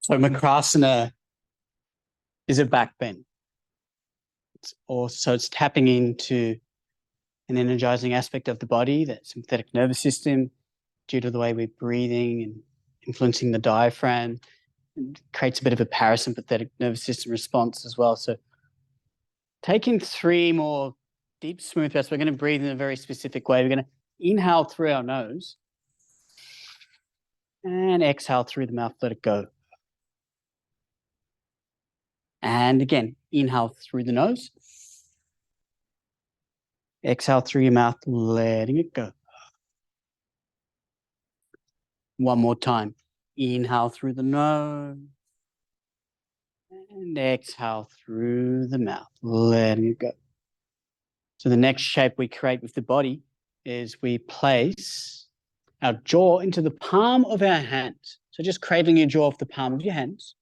So Makrasana is a back bend. It's tapping into an energizing aspect of the body, that sympathetic nervous system, due to the way we're breathing and influencing the diaphragm, and creates a bit of a parasympathetic nervous system response as well. So taking 3 more deep, smooth breaths, we're going to breathe in a very specific way. We're going to inhale through our nose and exhale through the mouth, let it go. And again, inhale through the nose. Exhale through your mouth, letting it go. One more time. Inhale through the nose. And exhale through the mouth, letting it go. So the next shape we create with the body is we place our jaw into the palm of our hands. So just cradling your jaw off the palm of your hands.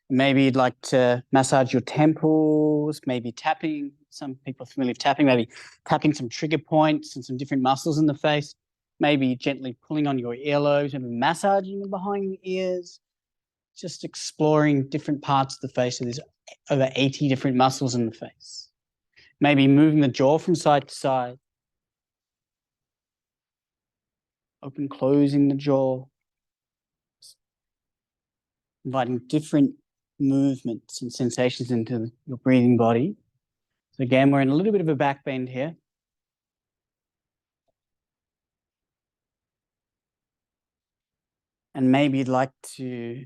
Maybe you'd like to massage your temples, maybe tapping. Some people are familiar with tapping, maybe tapping some trigger points and some different muscles in the face. Maybe gently pulling on your earlobes, maybe massaging behind the ears. Just exploring different parts of the face. So there's over 80 different muscles in the face. Maybe moving the jaw from side to side. Open, closing the jaw. Inviting different movements and sensations into your breathing body. So again, we're in a little bit of a back bend here. And maybe you'd like to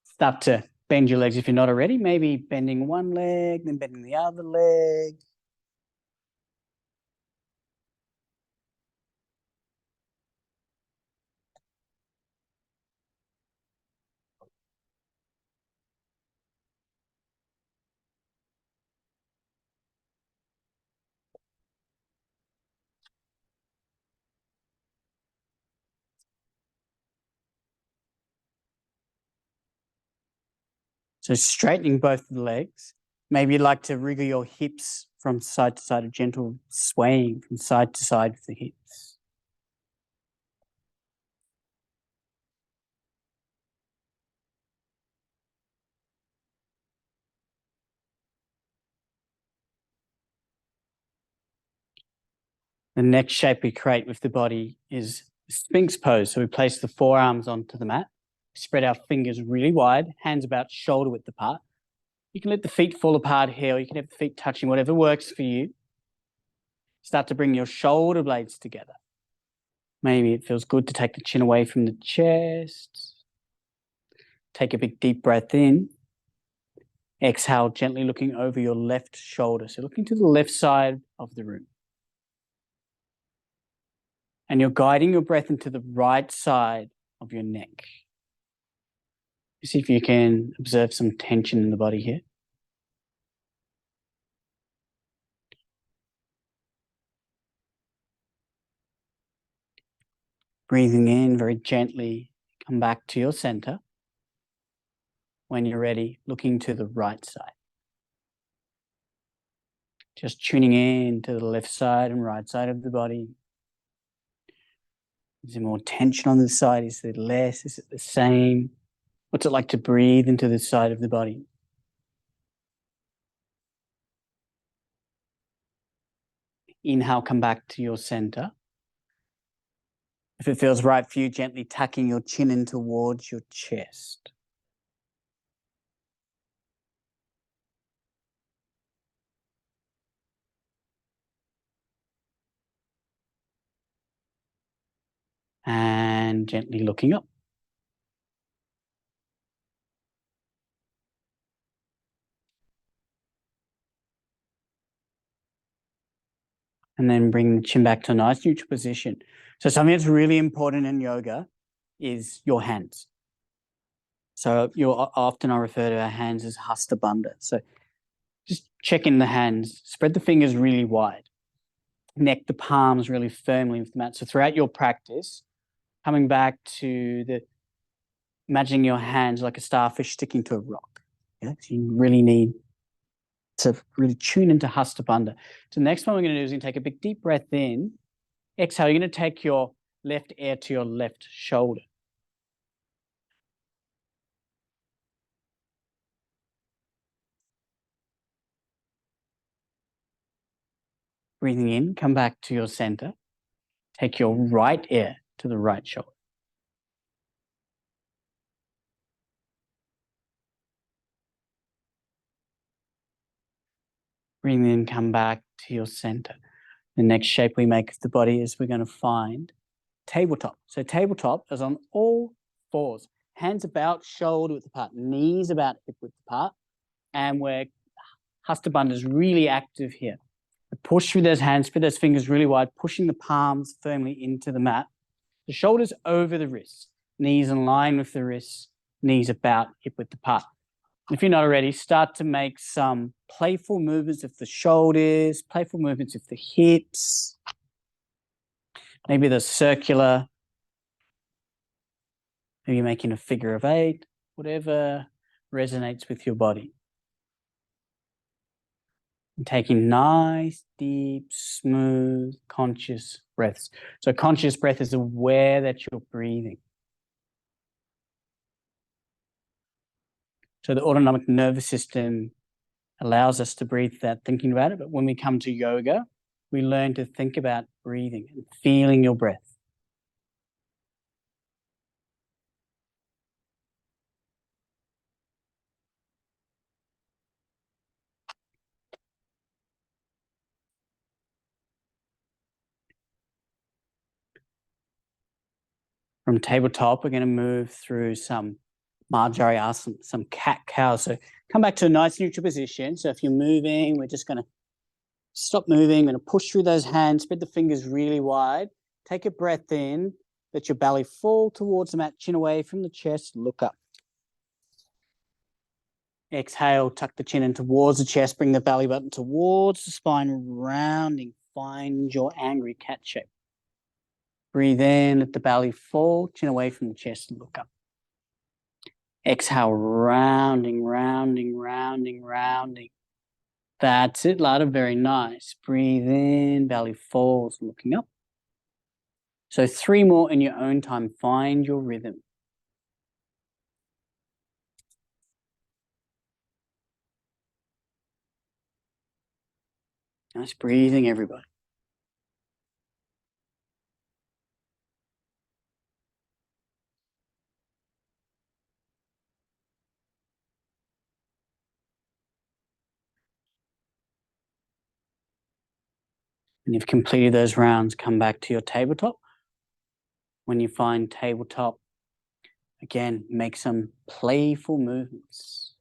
start to bend your legs if you're not already. Maybe bending one leg, then bending the other leg. So straightening both the legs. Maybe you'd like to wriggle your hips from side to side, a gentle swaying from side to side with the hips. The next shape we create with the body is Sphinx pose. So we place the forearms onto the mat, spread our fingers really wide, hands about shoulder width apart. You can let the feet fall apart here, or you can have the feet touching, whatever works for you. Start to bring your shoulder blades together. Maybe it feels good to take the chin away from the chest. Take a big deep breath in. Exhale, gently looking over your left shoulder. So looking to the left side of the room. And you're guiding your breath into the right side of your neck. See if you can observe some tension in the body here. Breathing in very gently, come back to your center. When you're ready, looking to the right side. Just tuning in to the left side and right side of the body. Is there more tension on this side? Is there less? Is it the same? What's it like to breathe into this side of the body? Inhale, come back to your center. If it feels right for you, gently tucking your chin in towards your chest. And gently looking up. And then bring the chin back to a nice neutral position. So something that's really important in yoga is your hands. So often I refer to our hands as hasta bandha. So just check in the hands, spread the fingers really wide, neck the palms really firmly with the mat. So throughout your practice, coming back to imagining your hands like a starfish sticking to a rock. Yeah? So you really need to really tune into hasta bandha. So the next one we're going to do is going to take a big deep breath in. Exhale, you're going to take your left ear to your left shoulder. Breathing in, come back to your center. Take your right ear to the right shoulder. Breathing in, come back to your center. The next shape we make of the body is we're going to find tabletop. So tabletop is on all fours. Hands about shoulder width apart, knees about hip width apart, and we're Hasta Bandha is really active here. Push through those hands, spread those fingers really wide, pushing the palms firmly into the mat. The shoulders over the wrists, knees in line with the wrists, knees about hip width apart. If you're not already, start to make some playful movements of the shoulders, playful movements of the hips. Maybe the circular, maybe making a figure of 8, whatever resonates with your body. And taking nice, deep, smooth, conscious breaths. So conscious breath is aware that you're breathing. So the autonomic nervous system allows us to breathe without thinking about it. But when we come to yoga, we learn to think about breathing and feeling your breath. From tabletop, we're going to move through some Marjariasana, some cat-cow. So come back to a nice neutral position. So if you're moving, we're just going to stop moving. We're going to push through those hands, spread the fingers really wide. Take a breath in, let your belly fall towards the mat, chin away from the chest, look up. Exhale, tuck the chin in towards the chest, bring the belly button towards the spine, rounding. Find your angry cat shape. Breathe in, let the belly fall, chin away from the chest, and look up. Exhale, rounding, rounding, rounding, rounding. That's it, Lada, very nice. Breathe in, belly falls, looking up. So 3 more in your own time. Find your rhythm. Nice breathing, everybody. When you've completed those rounds, come back to your tabletop. When you find tabletop, again, make some playful movements.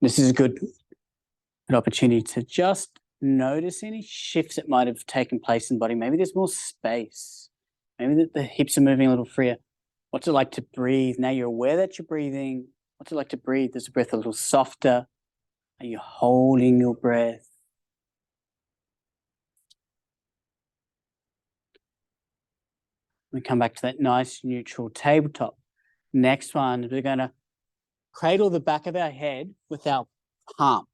This is a good opportunity to just notice any shifts that might have taken place in the body. Maybe there's more space. Maybe the hips are moving a little freer. What's it like to breathe? Now you're aware that you're breathing. What's it like to breathe? Is the breath a little softer? Are you holding your breath? We come back to that nice neutral tabletop. Next one, we're going to cradle the back of our head with our palm.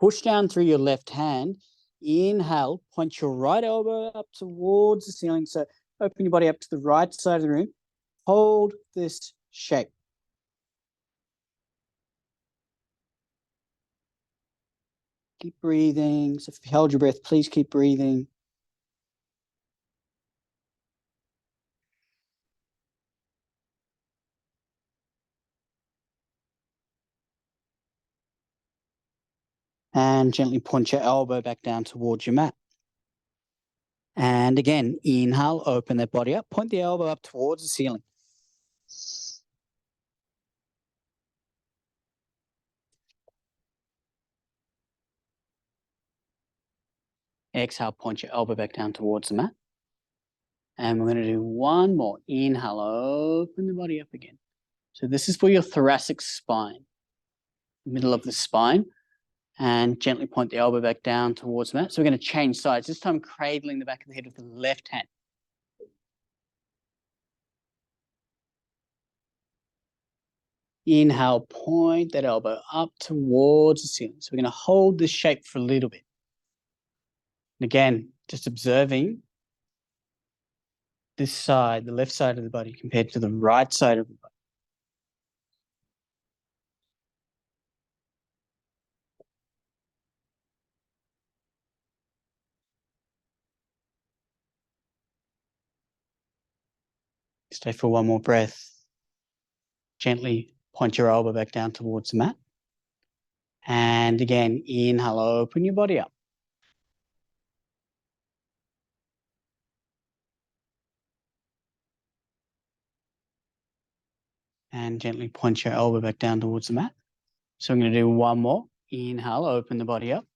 Push down through your left hand. Inhale, point your right elbow up towards the ceiling. So open your body up to the right side of the room. Hold this shape. Keep breathing. So if you held your breath, please keep breathing. And gently point your elbow back down towards your mat. And again, inhale, open that body up. Point the elbow up towards the ceiling. Exhale, point your elbow back down towards the mat. And we're going to do one more. Inhale, open the body up again. So this is for your thoracic spine, middle of the spine. And gently point the elbow back down towards the mat. So we're going to change sides, this time cradling the back of the head with the left hand. Inhale, point that elbow up towards the ceiling. So we're going to hold this shape for a little bit. And again, just observing this side, the left side of the body compared to the right side of the body. Stay for one more breath. Gently point your elbow back down towards the mat. And again, inhale, open your body up. And gently point your elbow back down towards the mat. So I'm going to do one more. Inhale, open the body up.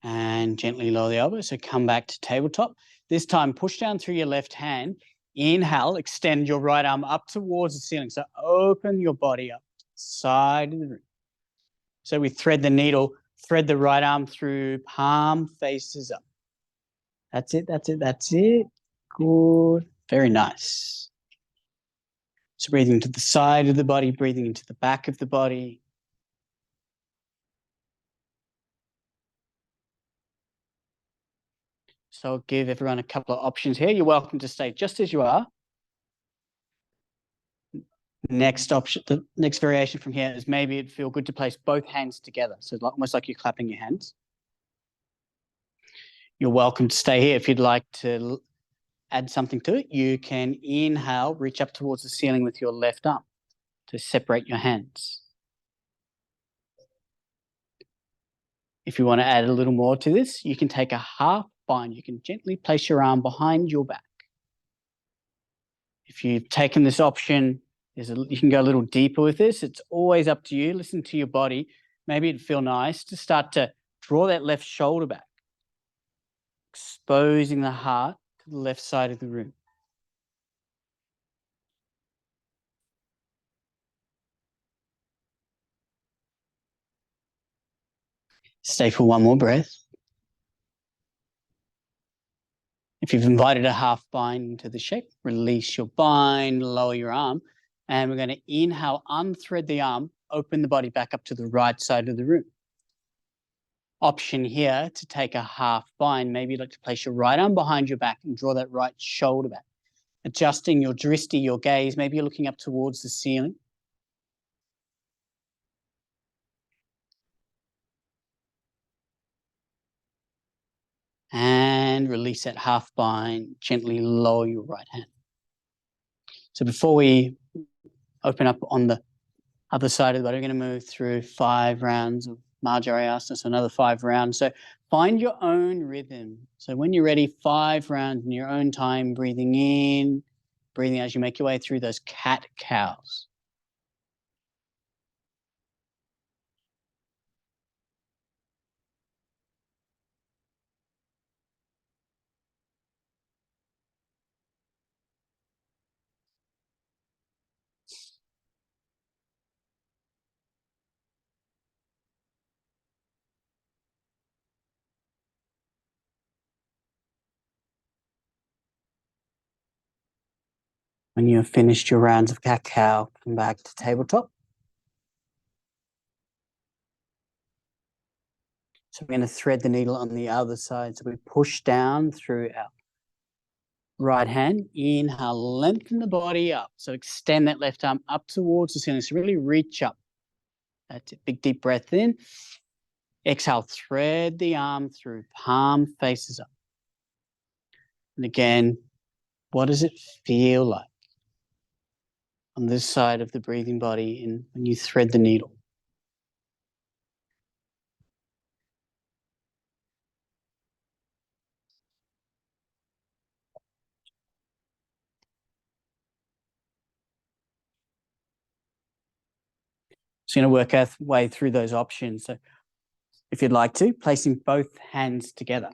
And gently lower the elbow. So come back to tabletop. This time, push down through your left hand. Inhale, extend your right arm up towards the ceiling. So open your body up, side of the room. So we thread the needle, thread the right arm through, palm faces up. That's it, that's it, that's it. Good, very nice. So breathing to the side of the body, breathing into the back of the body. So I'll give everyone a couple of options here. You're welcome to stay just as you are. Next option, the next variation from here is maybe it'd feel good to place both hands together. So almost like you're clapping your hands. You're welcome to stay here. If you'd like to add something to it, you can inhale, reach up towards the ceiling with your left arm to separate your hands. If you want to add a little more to this, you can take a half bind. You can gently place your arm behind your back. If you've taken this option, you can go a little deeper with this. It's always up to you. Listen to your body. Maybe it'd feel nice to start to draw that left shoulder back, exposing the heart to the left side of the room. Stay for one more breath. If you've invited a half bind into the shape, release your bind, lower your arm, and we're going to inhale, unthread the arm, open the body back up to the right side of the room. Option here to take a half bind. Maybe you'd like to place your right arm behind your back and draw that right shoulder back. Adjusting your drishti, your gaze. Maybe you're looking up towards the ceiling. And release that half bind. Gently lower your right hand. So before we open up on the other side of the body, we're going to move through 5 rounds of Marjarayasana, so another 5 rounds. So find your own rhythm. So when you're ready, 5 rounds in your own time, breathing in, breathing as you make your way through those cat-cows. When you've finished your rounds of cat-cow, come back to tabletop. So we're going to thread the needle on the other side. So we push down through our right hand. Inhale, lengthen the body up. So extend that left arm up towards the ceiling. So really reach up. That's it. Big, deep breath in. Exhale, thread the arm through, palm faces up. And again, what does it feel like on this side of the breathing body when you thread the needle? So you're going to work our way through those options. So if you'd like to, placing both hands together.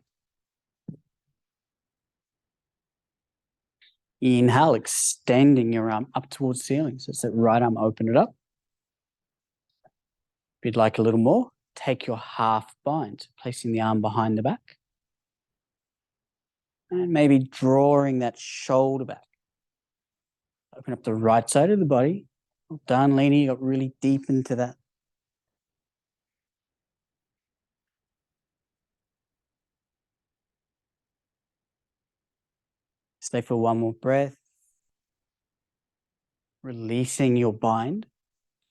Inhale, extending your arm up towards the ceiling. So it's that right arm, open it up. If you'd like a little more, take your half bind, placing the arm behind the back. And maybe drawing that shoulder back. Open up the right side of the body. Well done, Leni. You got really deep into that. Stay for one more breath. Releasing your bind.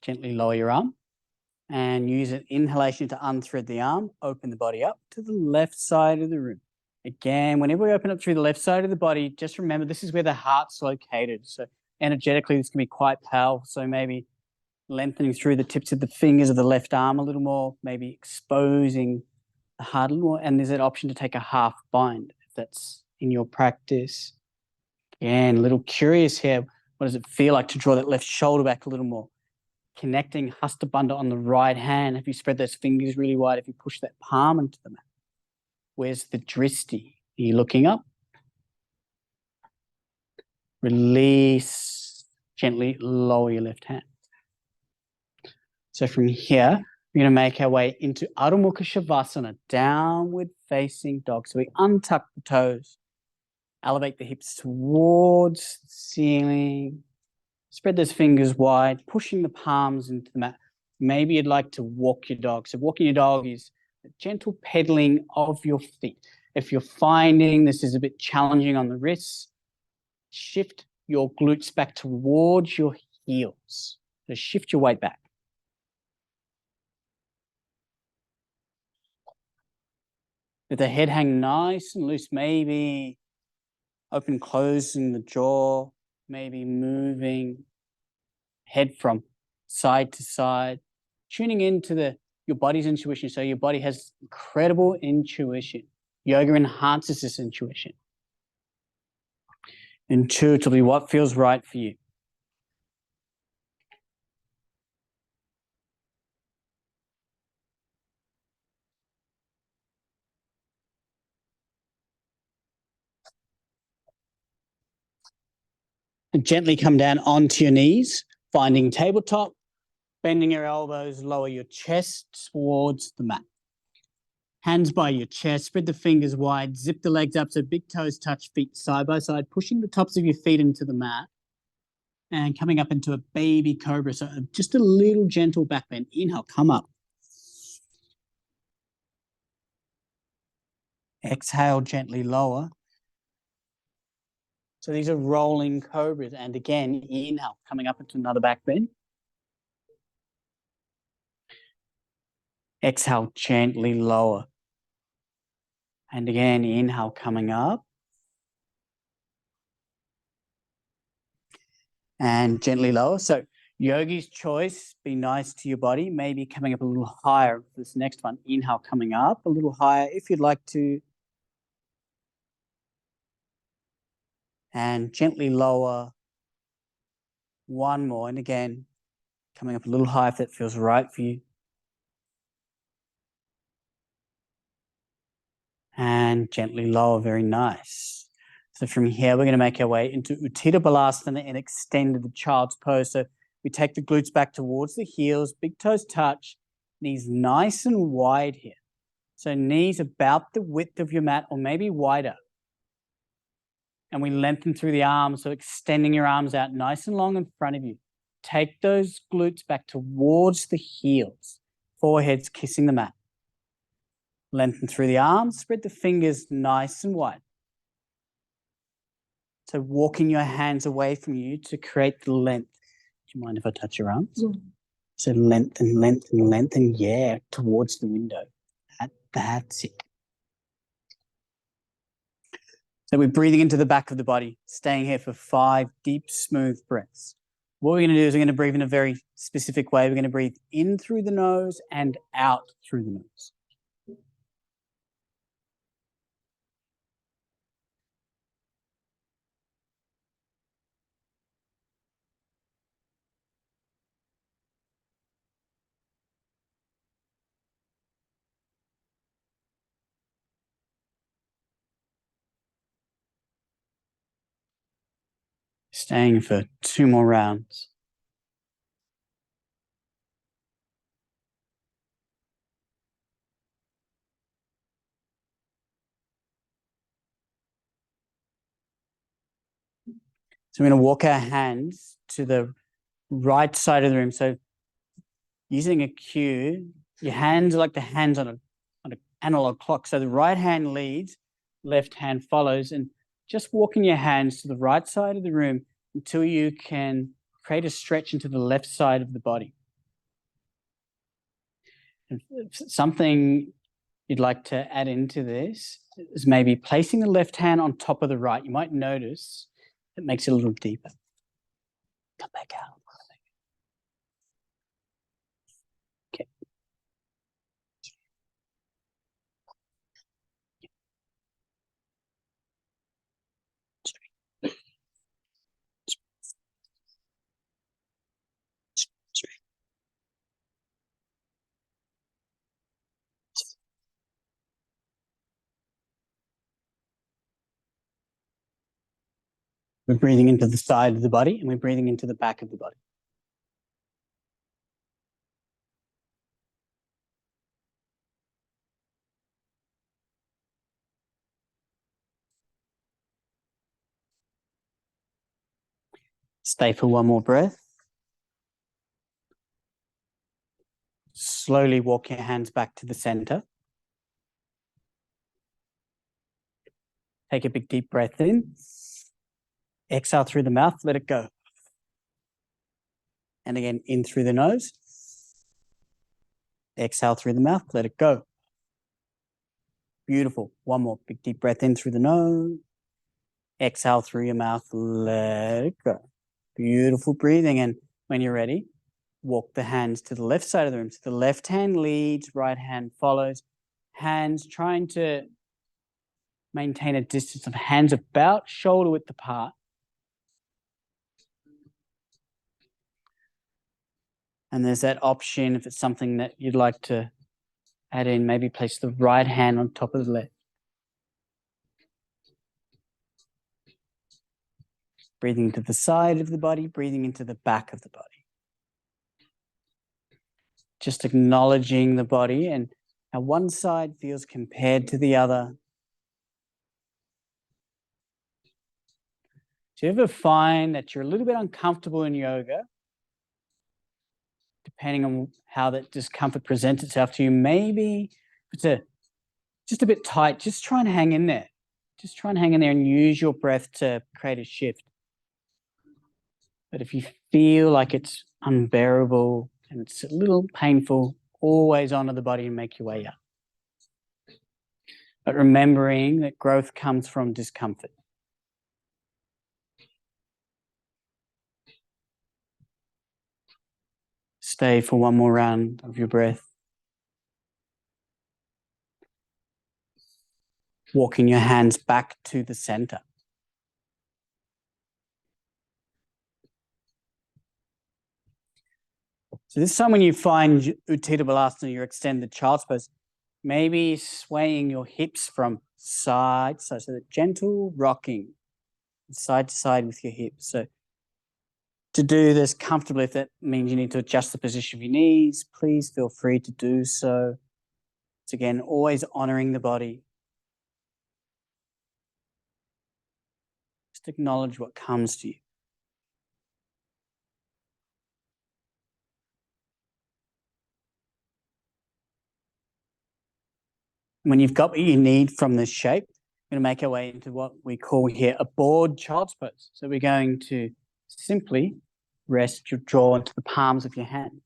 Gently lower your arm. And use an inhalation to unthread the arm, open the body up to the left side of the room. Again, whenever we open up through the left side of the body, just remember this is where the heart's located. So energetically, this can be quite powerful. So maybe lengthening through the tips of the fingers of the left arm a little more, maybe exposing the heart a little more. And there's an option to take a half bind if that's in your practice. Again, a little curious here. What does it feel like to draw that left shoulder back a little more? Connecting Hasta Bandha on the right hand. If you spread those fingers really wide, if you push that palm into the mat. Where's the dristi? Are you looking up? Release. Gently lower your left hand. So from here, we're going to make our way into Adho Mukha Shavasana, downward facing dog. So we untuck the toes, elevate the hips towards the ceiling, spread those fingers wide, pushing the palms into the mat. Maybe you'd like to walk your dog. So walking your dog is a gentle pedaling of your feet. If you're finding this is a bit challenging on the wrists, shift your glutes back towards your heels. So shift your weight back. Let the head hang nice and loose, maybe open, closing the jaw, maybe moving head from side to side, tuning into your body's intuition. So your body has incredible intuition. Yoga enhances this intuition. Intuitively, what feels right for you? And gently come down onto your knees, finding tabletop, bending your elbows, lower your chest towards the mat. Hands by your chest, spread the fingers wide, zip the legs up so big toes touch feet side by side, pushing the tops of your feet into the mat and coming up into a baby cobra. So just a little gentle back bend. Inhale, come up. Exhale, gently lower. So these are rolling cobras. And again, inhale, coming up into another back bend. Exhale, gently lower. And again, inhale, coming up. And gently lower. So yogi's choice, be nice to your body, maybe coming up a little higher for this next one. Inhale, coming up a little higher if you'd like to. And gently lower. One more. And again, coming up a little higher if that feels right for you. And gently lower, very nice. So from here, we're going to make our way into Utthita Balasana and extend the child's pose. So we take the glutes back towards the heels, big toes touch, knees nice and wide here. So knees about the width of your mat or maybe wider. And we lengthen through the arms, so extending your arms out nice and long in front of you. Take those glutes back towards the heels, foreheads kissing the mat. Lengthen through the arms, spread the fingers nice and wide. So walking your hands away from you to create the length. Do you mind if I touch your arms? Yeah. So lengthen, lengthen, lengthen, yeah, towards the window. That's it. So we're breathing into the back of the body, staying here for 5 deep, smooth breaths. What we're going to do is we're going to breathe in a very specific way. We're going to breathe in through the nose and out through the nose. Staying for 2 more rounds. So we're going to walk our hands to the right side of the room. So using a cue, your hands are like the hands on an analog clock. So the right hand leads, left hand follows, and just walking your hands to the right side of the room until you can create a stretch into the left side of the body. Something you'd like to add into this is maybe placing the left hand on top of the right. You might notice it makes it a little deeper. Come back out. Okay. We're breathing into the side of the body and we're breathing into the back of the body. Stay for one more breath. Slowly walk your hands back to the center. Take a big deep breath in. Exhale through the mouth, let it go. And again, in through the nose. Exhale through the mouth, let it go. Beautiful. One more big deep breath in through the nose. Exhale through your mouth, let it go. Beautiful breathing. And when you're ready, walk the hands to the left side of the room. So the left hand leads, right hand follows. Hands trying to maintain a distance of hands about shoulder width apart. And there's that option, if it's something that you'd like to add in, maybe place the right hand on top of the left. Breathing into the side of the body, breathing into the back of the body. Just acknowledging the body and how one side feels compared to the other. Do you ever find that you're a little bit uncomfortable in yoga? Depending on how that discomfort presents itself to you, maybe if it's just a bit tight, just try and hang in there. Just try and hang in there and use your breath to create a shift. But if you feel like it's unbearable and it's a little painful, always honor the body and make your way up. But remembering that growth comes from discomfort. Stay for one more round of your breath. Walking your hands back to the center. So this time when you find Utthita Balasana, your extended child's pose, maybe swaying your hips from side to side, so that gentle rocking side to side with your hips. So to do this comfortably, if that means you need to adjust the position of your knees, please feel free to do so. It's again, always honoring the body. Just acknowledge what comes to you. When you've got what you need from this shape, we're going to make our way into what we call here a bored child's pose. So we're going to simply rest your jaw into the palms of your hands.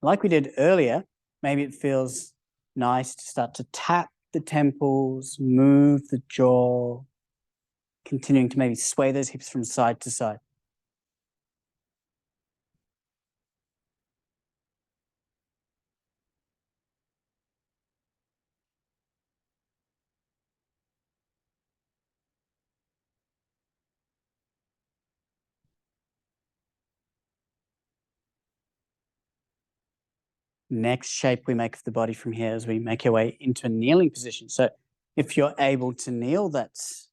Like we did earlier, maybe it feels nice to start to tap the temples, move the jaw, continuing to maybe sway those hips from side to side. Next shape we make of the body from here as we make our way into a kneeling position. So if you're able to kneel, that's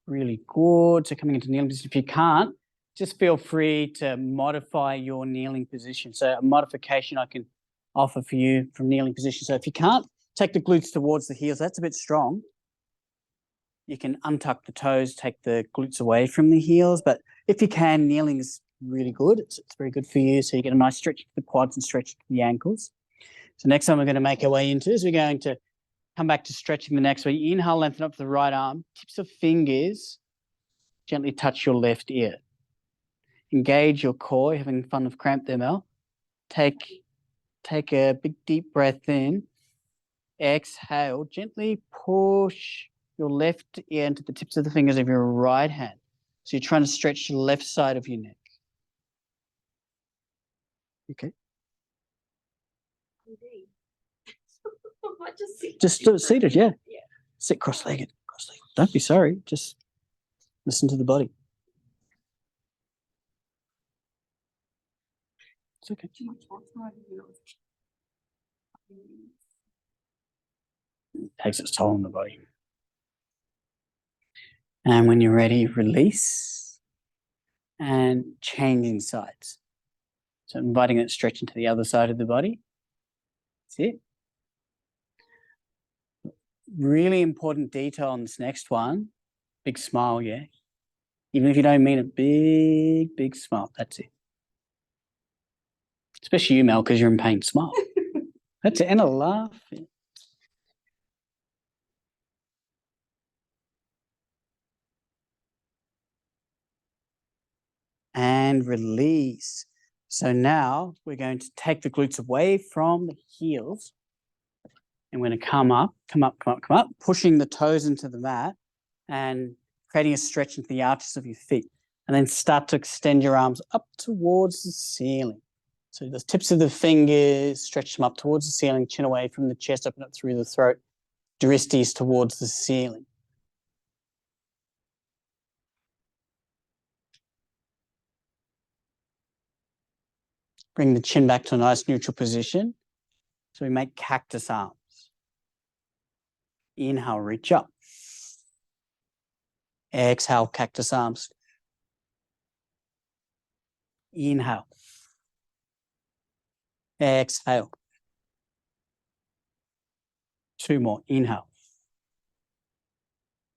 really good. So coming into kneeling position. If you can't, just feel free to modify your kneeling position. So a modification I can offer for you from kneeling position. So if you can't, take the glutes towards the heels. That's a bit strong. You can untuck the toes, take the glutes away from the heels. But if you can, kneeling is really good. It's very good for you. So you get a nice stretch to the quads and stretch to the ankles. So next time we're going to make our way into is we're going to come back to stretching the neck. So you inhale, lengthen up the right arm. Tips of fingers gently touch your left ear. Engage your core. You're having fun with cramp there, Mel. Take take a big deep breath in. Exhale, gently push your left ear into the tips of the fingers of your right hand. So you're trying to stretch the left side of your neck. Okay. Just seated, yeah. Sit cross-legged. Don't be sorry. Just listen to the body. It's okay. It takes its toll on the body. And when you're ready, release and changing sides. So inviting it stretch into the other side of the body. That's it. Really important detail on this next one. Big smile, yeah. Even if you don't mean it, big smile. That's it. Especially you, Mel, because you're in pain. Smile. That's it. And a laugh. And release. So now we're going to take the glutes away from the heels. And we're going to come up, pushing the toes into the mat and creating a stretch into the arches of your feet. And then start to extend your arms up towards the ceiling. So the tips of the fingers, stretch them up towards the ceiling, chin away from the chest, open up through the throat, dristies towards the ceiling. Bring the chin back to a nice neutral position. So we make cactus arms. Inhale, reach up. Exhale, cactus arms. Inhale. Exhale. 2 more. Inhale.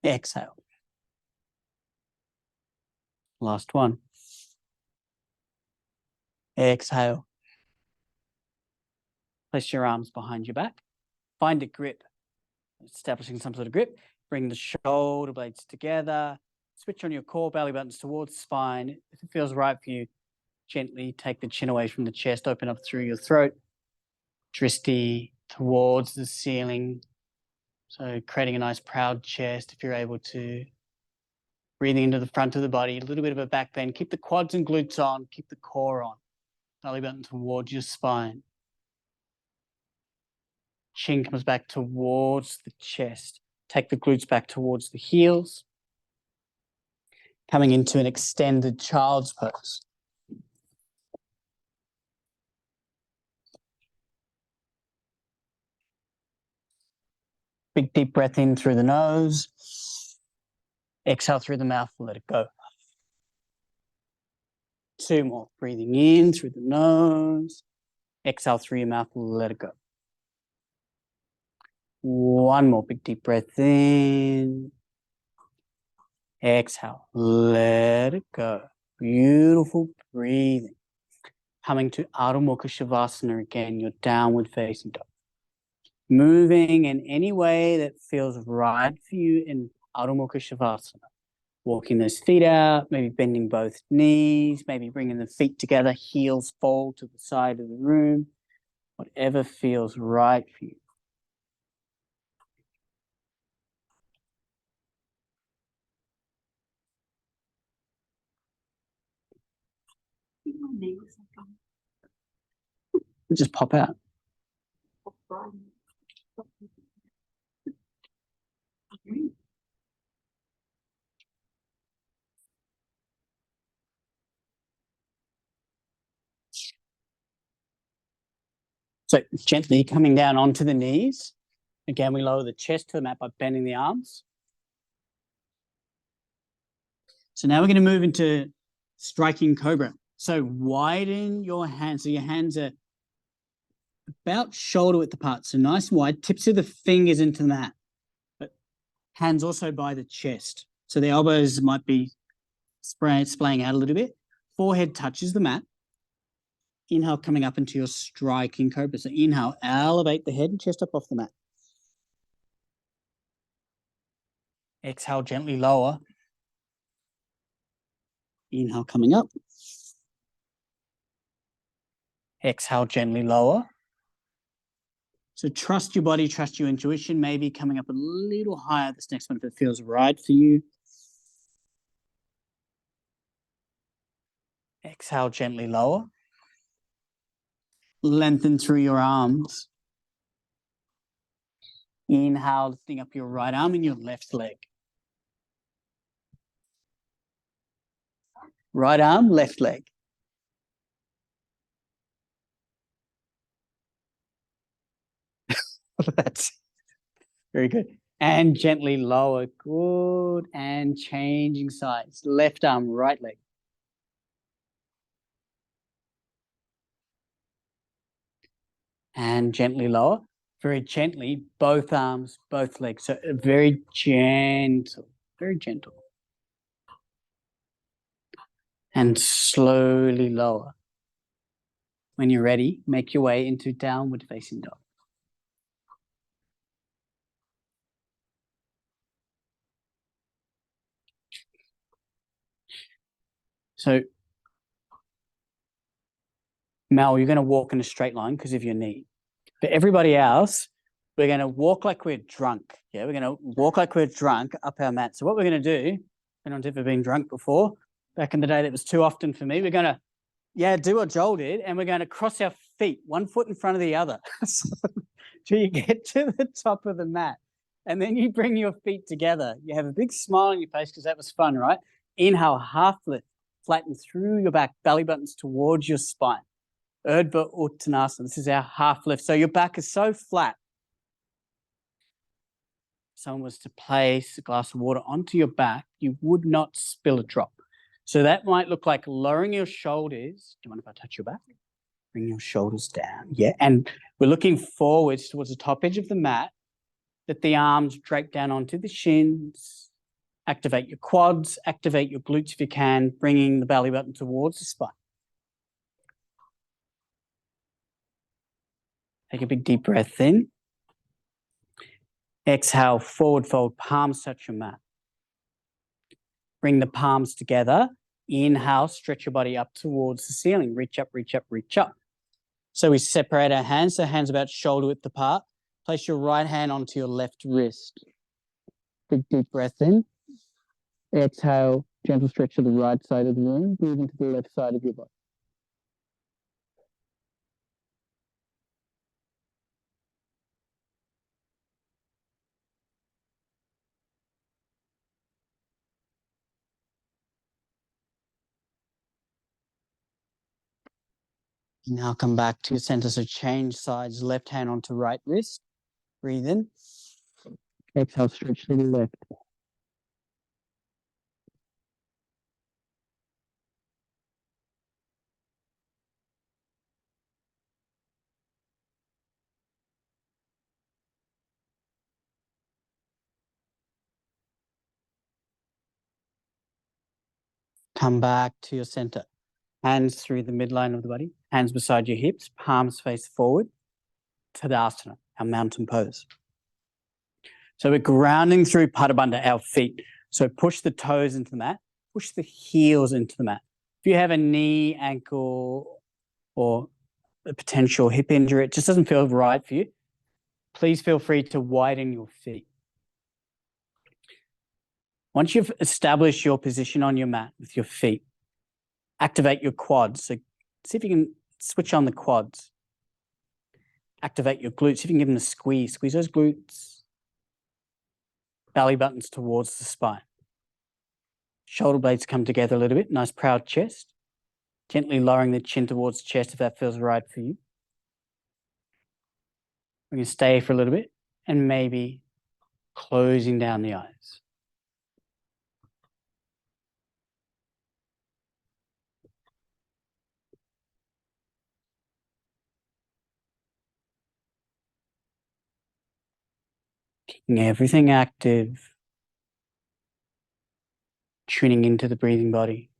Exhale. Last one. Exhale. Place your arms behind your back. Find a grip. Establishing some sort of grip. Bring the shoulder blades together. Switch on your core, belly buttons towards the spine. If it feels right for you, gently take the chin away from the chest, open up through your throat. Dristi towards the ceiling. So creating a nice proud chest if you're able to. Breathing into the front of the body, a little bit of a back bend. Keep the quads and glutes on, keep the core on. Belly button towards your spine. Chin comes back towards the chest. Take the glutes back towards the heels. Coming into an extended child's pose. Big deep breath in through the nose. Exhale through the mouth and let it go. 2 more. Breathing in through the nose. Exhale through your mouth and let it go. 1 more big deep breath in. Exhale. Let it go. Beautiful breathing. Coming to Adho Mukha Shavasana again, your downward facing dog. Moving in any way that feels right for you in Adho Mukha Shavasana. Walking those feet out, maybe bending both knees, maybe bringing the feet together, heels fall to the side of the room. Whatever feels right for you. Just pop out. So gently coming down onto the knees. Again, we lower the chest to the mat by bending the arms. So now we're going to move into striking cobra. So widen your hands. So your hands are about shoulder width apart. So nice and wide. Tips of the fingers into the mat. But hands also by the chest. So the elbows might be splaying out a little bit. Forehead touches the mat. Inhale, coming up into your striking cobra. So inhale, elevate the head and chest up off the mat. Exhale, gently lower. Inhale, coming up. Exhale, gently lower. So trust your body, trust your intuition, maybe coming up a little higher this next one if it feels right for you. Exhale, gently lower. Lengthen through your arms. Inhale, lifting up your right arm and your left leg. Right arm, left leg. That's very good. And gently lower. Good. And changing sides. Left arm, right leg. And gently lower. Very gently, both arms, both legs. So very gentle, very gentle. And slowly lower. When you're ready, make your way into downward facing dog. So, Mel, you're going to walk in a straight line because of your knee. But everybody else, we're going to walk like we're drunk. Yeah, we're going to walk like we're drunk up our mat. So what we're going to do, anyone's ever been drunk before? Back in the day, that was too often for me. We're going to, do what Joel did, and we're going to cross our feet, one foot in front of the other, till you get to the top of the mat. And then you bring your feet together. You have a big smile on your face because that was fun, right? Inhale, half lift, flatten through your back, belly buttons towards your spine. Urdhva Uttanasana. This is our half lift. So your back is so flat. If someone was to place a glass of water onto your back, you would not spill a drop. So that might look like lowering your shoulders. Do you mind if I touch your back? Bring your shoulders down. Yeah. And we're looking forwards towards the top edge of the mat. Let the arms drape down onto the shins. Activate your quads. Activate your glutes if you can, bringing the belly button towards the spine. Take a big deep breath in. Exhale, forward fold, palms touch your mat. Bring the palms together. Inhale, stretch your body up towards the ceiling. Reach up, reach up, reach up. So we separate our hands, so hands about shoulder width apart. Place your right hand onto your left wrist. Big deep breath in. Exhale, gentle stretch to the right side of the room. Breathe into the left side of your body. Now come back to your center. So change sides, left hand onto right wrist. Breathe in. Exhale, stretch to the left. Come back to your center. Hands through the midline of the body. Hands beside your hips. Palms face forward. Tadasana, our mountain pose. So we're grounding through Pada Bandha, our feet. So push the toes into the mat. Push the heels into the mat. If you have a knee, ankle, or a potential hip injury, it just doesn't feel right for you, please feel free to widen your feet. Once you've established your position on your mat with your feet, activate your quads. So see if you can switch on the quads. Activate your glutes. See if you can give them a squeeze. Squeeze those glutes. Belly buttons towards the spine. Shoulder blades come together a little bit. Nice proud chest. Gently lowering the chin towards the chest if that feels right for you. We're going to stay for a little bit and maybe closing down the eyes. Keeping everything active. Tuning into the breathing body.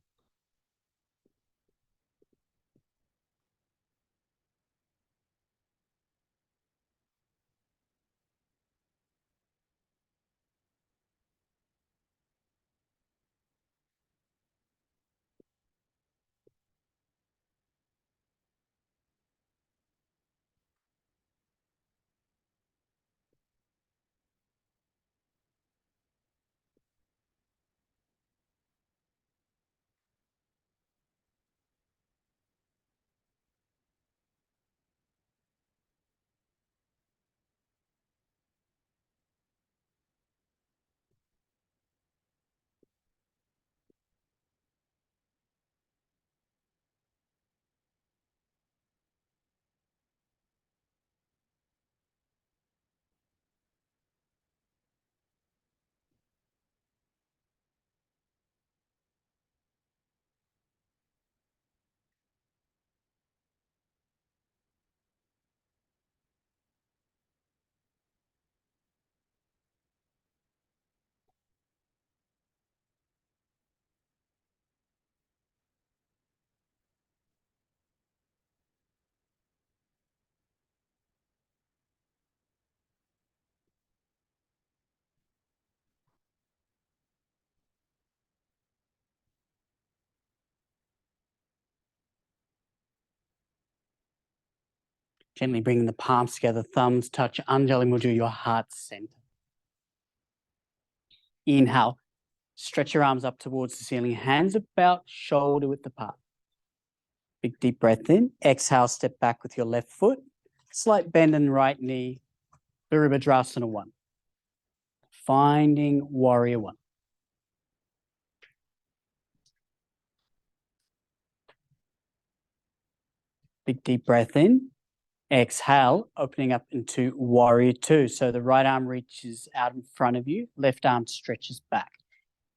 Gently bringing the palms together, thumbs touch, unjolling will do your heart center. Inhale, stretch your arms up towards the ceiling, hands about shoulder width apart. Big deep breath in. Exhale, step back with your left foot. Slight bend in the right knee. Virabhadrasana 1. Finding warrior 1. Big deep breath in. Exhale, opening up into warrior 2. So the right arm reaches out in front of you, left arm stretches back.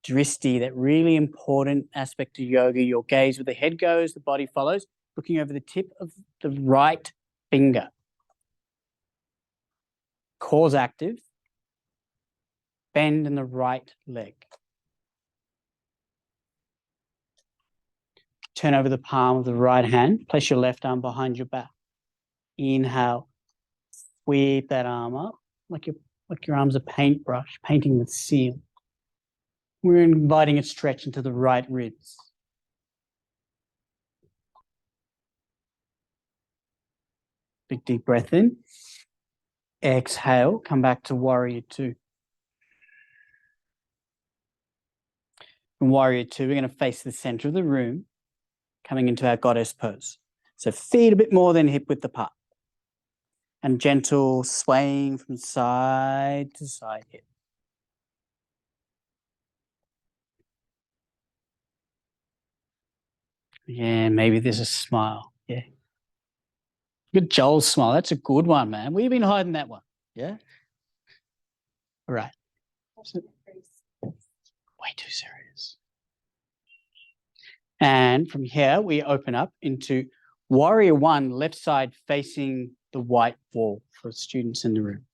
Dristi, that really important aspect of yoga, your gaze where the head goes, the body follows, looking over the tip of the right finger. Core's active. Bend in the right leg. Turn over the palm of the right hand. Place your left arm behind your back. Inhale. Sweep that arm up like your arm's a paintbrush, painting the ceiling. We're inviting a stretch into the right ribs. Big deep breath in. Exhale, come back to warrior 2. From warrior 2, we're going to face the center of the room, coming into our goddess pose. So feet a bit more than hip width apart. And gentle swaying from side to side here. Yeah, maybe there's a smile. Yeah. Good Joel's smile. That's a good one, man. We've been hiding that one. Yeah. All right. Way too serious. And from here, we open up into warrior 1, left side facing the white wall for students in the room.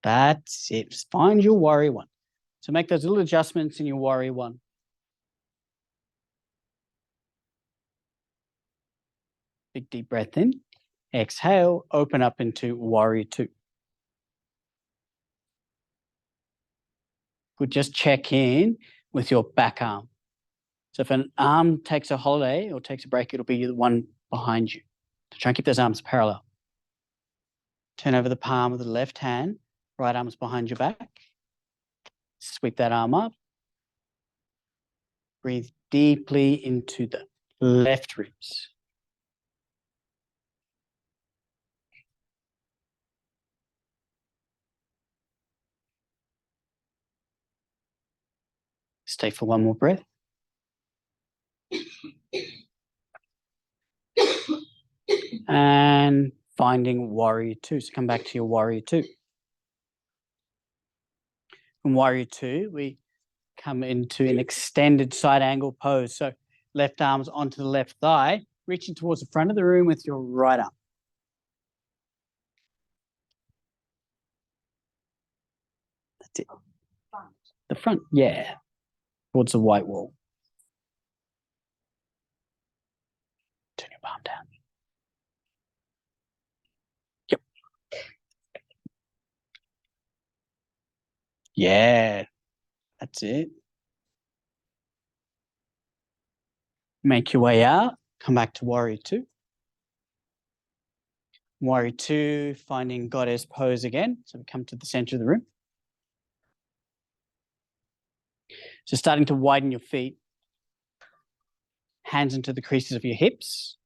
That's it. Find your warrior 1. So make those little adjustments in your warrior 1. Big deep breath in. Exhale, open up into warrior 2. Good, just check in with your back arm. So if an arm takes a holiday or takes a break, it'll be the one behind you. So try and keep those arms parallel. Turn over the palm of the left hand, right arm's behind your back. Sweep that arm up. Breathe deeply into the left ribs. Stay for one more breath. And finding warrior 2. So come back to your warrior 2. From warrior 2, we come into an extended side angle pose. So left arm's onto the left thigh, reaching towards the front of the room with your right arm. That's it. The front, yeah. Towards the white wall. Turn your palm down. Yep. Yeah. That's it. Make your way out. Come back to warrior 2. Warrior 2, finding goddess pose again. So we come to the center of the room. So starting to widen your feet. Hands into the creases of your hips.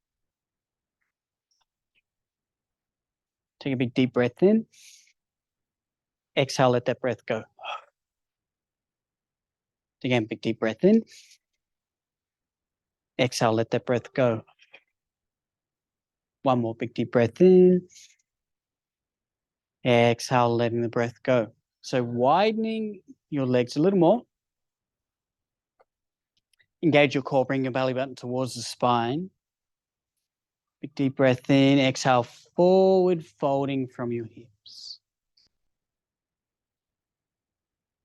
Take a big deep breath in. Exhale, let that breath go. Again, big deep breath in. Exhale, let that breath go. One more big deep breath in. Exhale, letting the breath go. So widening your legs a little more. Engage your core, bring your belly button towards the spine. Big deep breath in. Exhale, forward folding from your hips.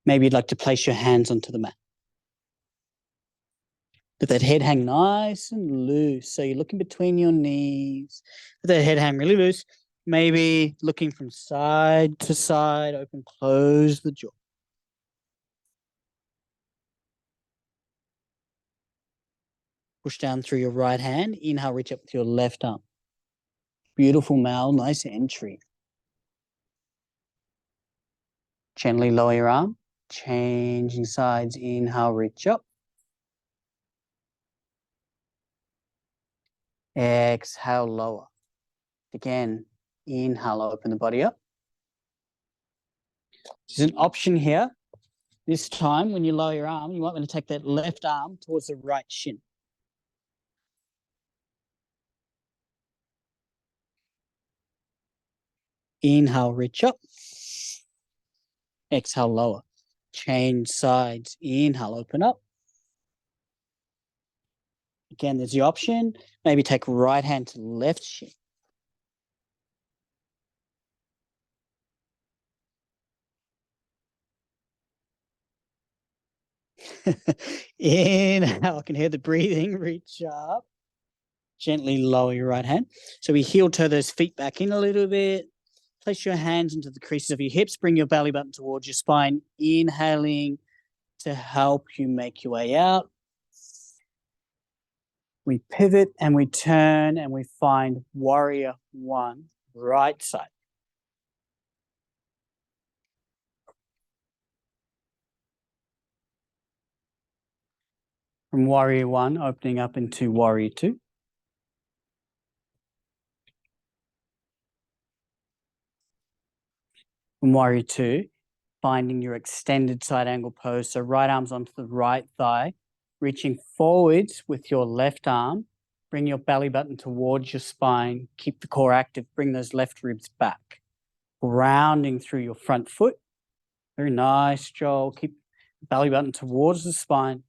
Maybe you'd like to place your hands onto the mat. Let that head hang nice and loose. So you're looking between your knees. Let that head hang really loose. Maybe looking from side to side. Open, close the jaw. Push down through your right hand. Inhale, reach up with your left arm. Beautiful, Mel. Nice entry. Gently lower your arm. Changing sides. Inhale, reach up. Exhale, lower. Again, inhale, open the body up. There's an option here. This time, when you lower your arm, you might want to take that left arm towards the right shin. Inhale, reach up. Exhale, lower. Change sides. Inhale, open up. Again, there's the option. Maybe take right hand to left shin. Inhale, I can hear the breathing. Reach up. Gently lower your right hand. So we heel toe those feet back in a little bit. Place your hands into the creases of your hips. Bring your belly button towards your spine. Inhaling to help you make your way out. We pivot and we turn and we find warrior one, right side. From warrior one, opening up into warrior two. From warrior two, finding your extended side angle pose. So right arm's onto the right thigh, reaching forwards with your left arm. Bring your belly button towards your spine. Keep the core active. Bring those left ribs back. Grounding through your front foot. Very nice, Joel. Keep the belly button towards the spine.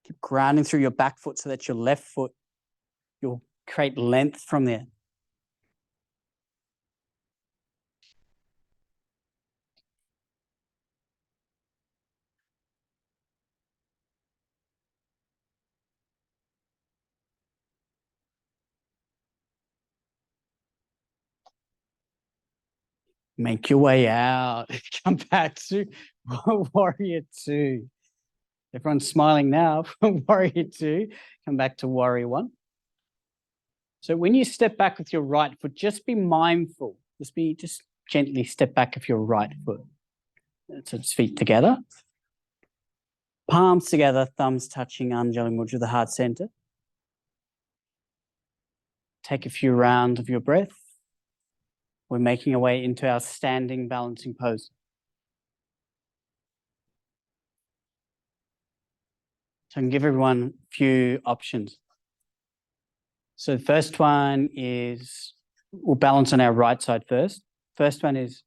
Keep grounding through your back foot so that your left foot, you'll create length from there. Make your way out. Come back to warrior two. Everyone's smiling now from warrior two. Come back to warrior one. So when you step back with your right foot, just be mindful. Just gently step back with your right foot. So just feet together. Palms together, thumbs touching, Anjali Mudra, the heart center. Take a few rounds of your breath. We're making our way into our standing balancing pose. So I can give everyone a few options. So the first one is, we'll balance on our right side first. First one is,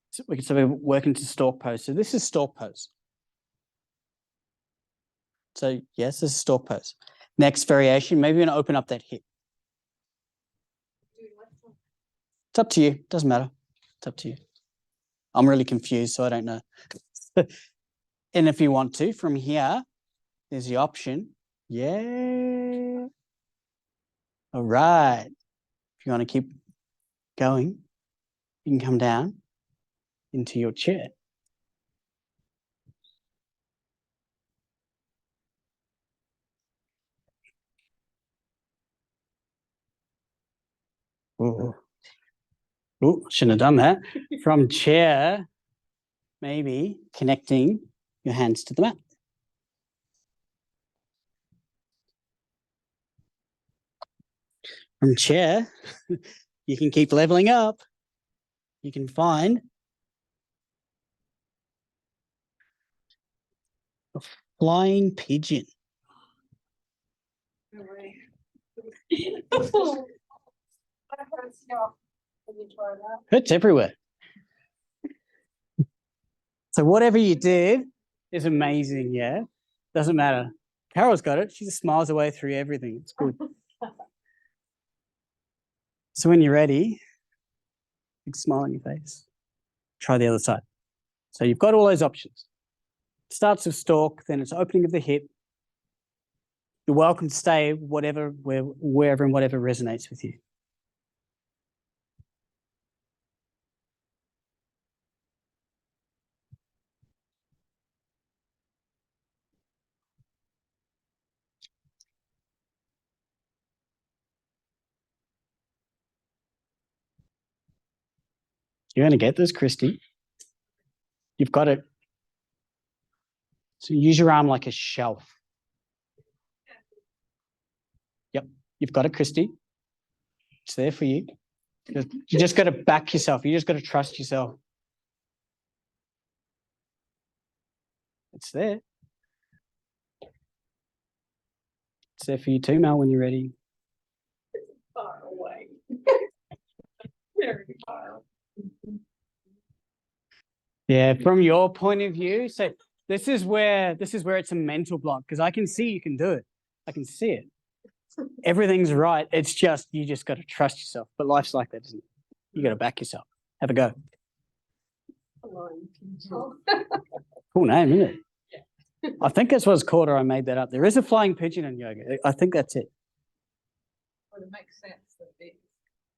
so we're working to stork pose. So this is stork pose. So yes, this is stork pose. Next variation, maybe we're going to open up that hip. It's up to you. Doesn't matter. It's up to you. I'm really confused, so I don't know. And if you want to, from here, there's the option. Yeah. All right. If you want to keep going, you can come down into your chair. Oh, shouldn't have done that. From chair, maybe connecting your hands to the mat. From chair, you can keep leveling up. You can find a flying pigeon. Hurts everywhere. So whatever you did is amazing, yeah? Doesn't matter. Carol's got it. She just smiles away through everything. It's good. So when you're ready, big smile on your face. Try the other side. So you've got all those options. It starts with stork, then it's opening of the hip. You're welcome to stay wherever and whatever resonates with you. You're going to get this, Christy. You've got it. So use your arm like a shelf. Yep, you've got it, Christy. It's there for you. You just got to back yourself. You just got to trust yourself. It's there. It's there for you too, Mel, when you're ready. It's far away. Very far. Yeah, from your point of view, so this is where it's a mental block, because I can see you can do it. I can see it. Everything's right. It's just you just got to trust yourself. But life's like that, isn't it? You got to back yourself. Have a go. Cool name, isn't it? Yeah. I think that's what it's called, or I made that up. There is a flying pigeon in yoga. I think that's it. Well, it makes sense that it's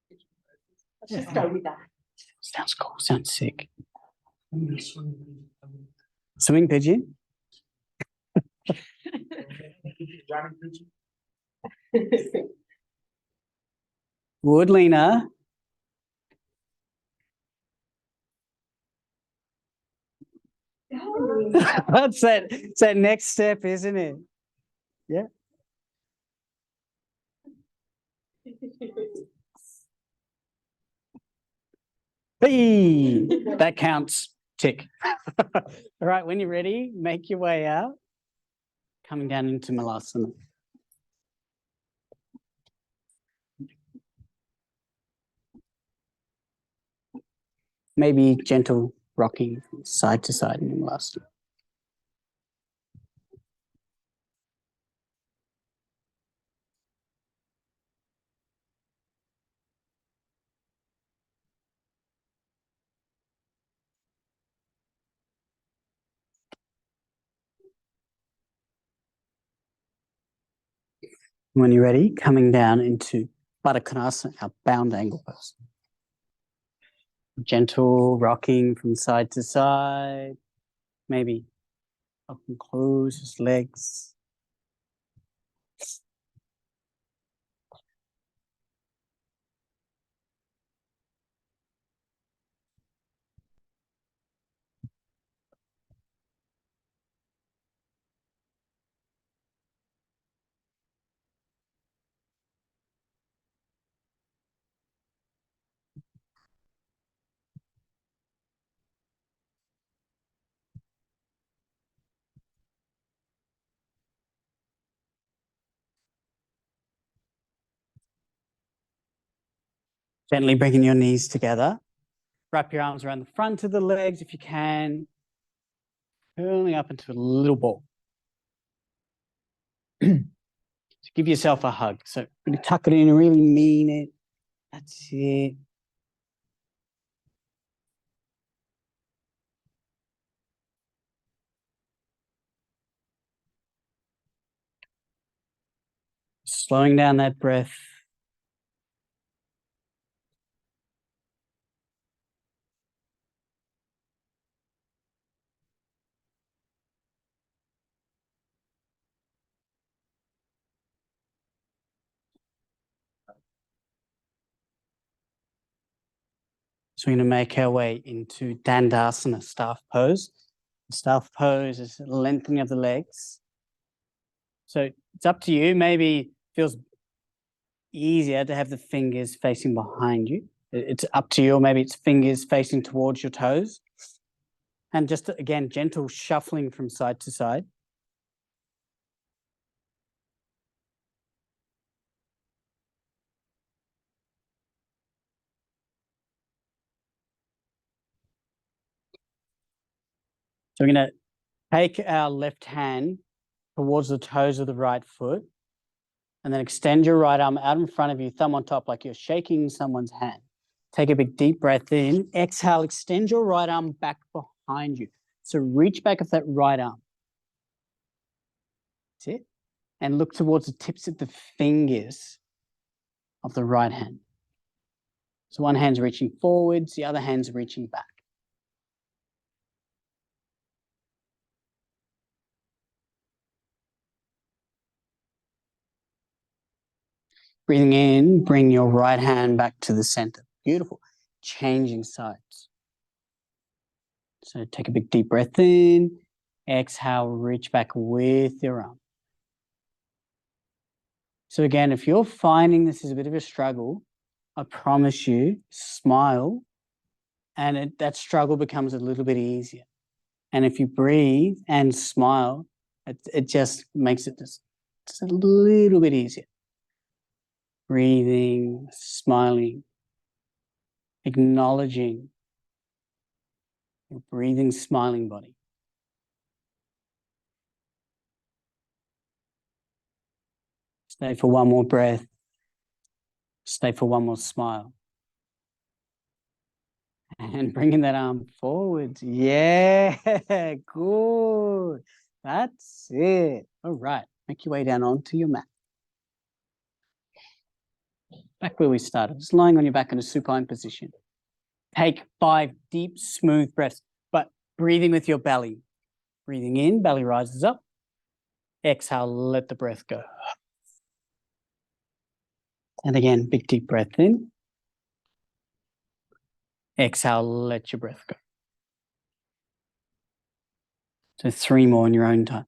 pigeon poses. Let's just go with that. Sounds cool. Sounds sick. Swimming pigeon. Wood Lena. That's that. It's that next step, isn't it? Yeah. Hey, that counts. Tick. All right, when you're ready, make your way out. Coming down into Malasana. Maybe gentle rocking from side to side in Malasana. When you're ready, coming down into Baddha Konasana, our bound angle pose. Gentle rocking from side to side. Maybe up and close his legs. Gently bringing your knees together. Wrap your arms around the front of the legs if you can. Curling up into a little ball. So give yourself a hug. So really tuck it in and really mean it. That's it. Slowing down that breath. So we're going to make our way into Dandasana, staff pose. Staff pose is lengthening of the legs. So it's up to you. Maybe it feels easier to have the fingers facing behind you. It's up to you, or maybe it's fingers facing towards your toes. And just, again, gentle shuffling from side to side. So we're going to take our left hand towards the toes of the right foot, and then extend your right arm out in front of you, thumb on top, like you're shaking someone's hand. Take a big deep breath in. Exhale, extend your right arm back behind you. So reach back of that right arm. That's it. And look towards the tips of the fingers of the right hand. So one hand's reaching forwards, the other hand's reaching back. Breathing in, bring your right hand back to the center. Beautiful. changing sides. So take a big deep breath in, exhale, reach back with your arm. So again, if you're finding this is a bit of a struggle, I promise you, smile, and that struggle becomes a little bit easier. And if you breathe and smile, it just makes it just a little bit easier. Breathing, smiling, acknowledging your breathing, smiling body. Stay for one more breath. Stay for one more smile. And bringing that arm forward. Yeah, good. That's it. All right. Make your way down onto your mat. Back where we started, just lying on your back in a supine position. Take 5 deep, smooth breaths, but breathing with your belly. Breathing in, belly rises up. Exhale, let the breath go. And again, big deep breath in. Exhale, let your breath go. So 3 more in your own time.